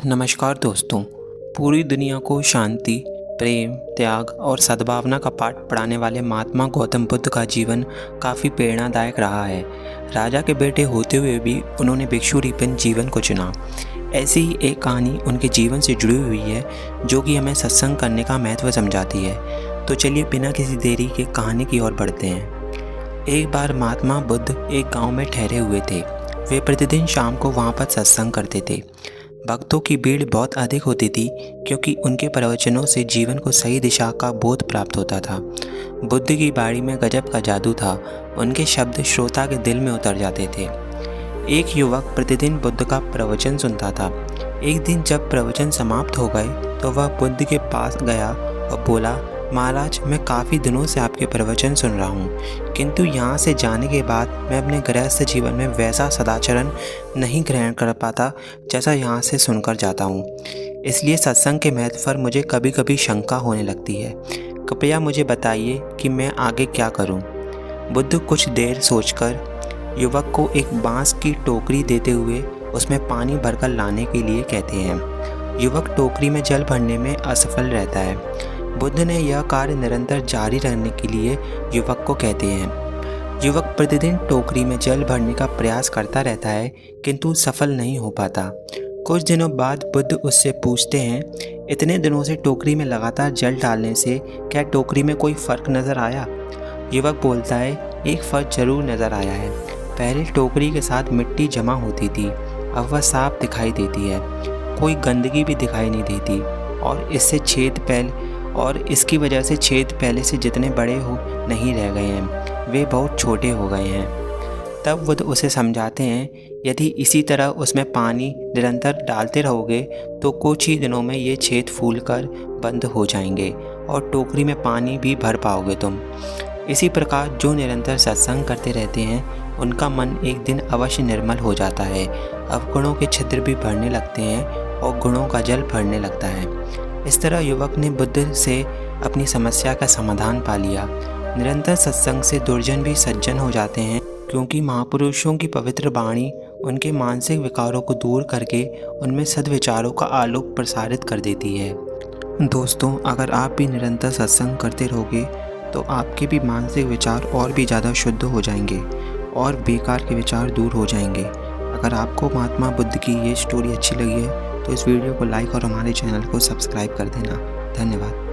नमस्कार दोस्तों। पूरी दुनिया को शांति, प्रेम, त्याग और सद्भावना का पाठ पढ़ाने वाले महात्मा गौतम बुद्ध का जीवन काफ़ी प्रेरणादायक रहा है। राजा के बेटे होते हुए भी उन्होंने भिक्षुरीपन जीवन को चुना। ऐसी ही एक कहानी उनके जीवन से जुड़ी हुई है जो कि हमें सत्संग करने का महत्व समझाती है। तो चलिए बिना किसी देरी के कहानी की ओर बढ़ते हैं। एक बार महात्मा बुद्ध एक गाँव में ठहरे हुए थे। वे प्रतिदिन शाम को वहाँ पर सत्संग करते थे। भक्तों की भीड़ बहुत अधिक होती थी क्योंकि उनके प्रवचनों से जीवन को सही दिशा का बोध प्राप्त होता था। बुद्ध की वाणी में गजब का जादू था। उनके शब्द श्रोता के दिल में उतर जाते थे। एक युवक प्रतिदिन बुद्ध का प्रवचन सुनता था। एक दिन जब प्रवचन समाप्त हो गए तो वह बुद्ध के पास गया और बोला, महाराज, मैं काफ़ी दिनों से आपके प्रवचन सुन रहा हूँ, किंतु यहाँ से जाने के बाद मैं अपने गृहस्थ जीवन में वैसा सदाचरण नहीं ग्रहण कर पाता जैसा यहाँ से सुनकर जाता हूँ। इसलिए सत्संग के महत्व पर मुझे कभी कभी शंका होने लगती है। कृपया मुझे बताइए कि मैं आगे क्या करूँ। बुद्ध कुछ देर सोचकर युवक को एक बांस की टोकरी देते हुए उसमें पानी भरकर लाने के लिए कहते हैं। युवक टोकरी में जल भरने में असफल रहता है। बुद्ध ने यह कार्य निरंतर जारी रखने के लिए युवक को कहते हैं। युवक प्रतिदिन टोकरी में जल भरने का प्रयास करता रहता है किंतु सफल नहीं हो पाता। कुछ दिनों बाद बुद्ध उससे पूछते हैं, इतने दिनों से टोकरी में लगातार जल डालने से क्या टोकरी में कोई फ़र्क नज़र आया? युवक बोलता है, एक फ़र्क जरूर नज़र आया है। पहले टोकरी के साथ मिट्टी जमा होती थी, अब वह साफ दिखाई देती है। कोई गंदगी भी दिखाई नहीं देती और इसकी वजह से छेद पहले से जितने बड़े हो नहीं रह गए हैं, वे बहुत छोटे हो गए हैं। तब बुद्ध उसे समझाते हैं, यदि इसी तरह उसमें पानी निरंतर डालते रहोगे तो कुछ ही दिनों में ये छेद फूलकर बंद हो जाएंगे और टोकरी में पानी भी भर पाओगे तुम। इसी प्रकार जो निरंतर सत्संग करते रहते हैं उनका मन एक दिन अवश्य निर्मल हो जाता है। अवगुणों के छिद्र भी भरने लगते हैं और गुणों का जल भरने लगता है। इस तरह युवक ने बुद्ध से अपनी समस्या का समाधान पा लिया। निरंतर सत्संग से दुर्जन भी सज्जन हो जाते हैं क्योंकि महापुरुषों की पवित्र वाणी उनके मानसिक विकारों को दूर करके उनमें सद्विचारों का आलोक प्रसारित कर देती है। दोस्तों, अगर आप भी निरंतर सत्संग करते रहोगे तो आपके भी मानसिक विचार और भी ज़्यादा शुद्ध हो जाएंगे और बेकार के विचार दूर हो जाएंगे। अगर आपको महात्मा बुद्ध की ये स्टोरी अच्छी लगी है तो इस वीडियो को लाइक और हमारे चैनल को सब्सक्राइब कर देना। धन्यवाद।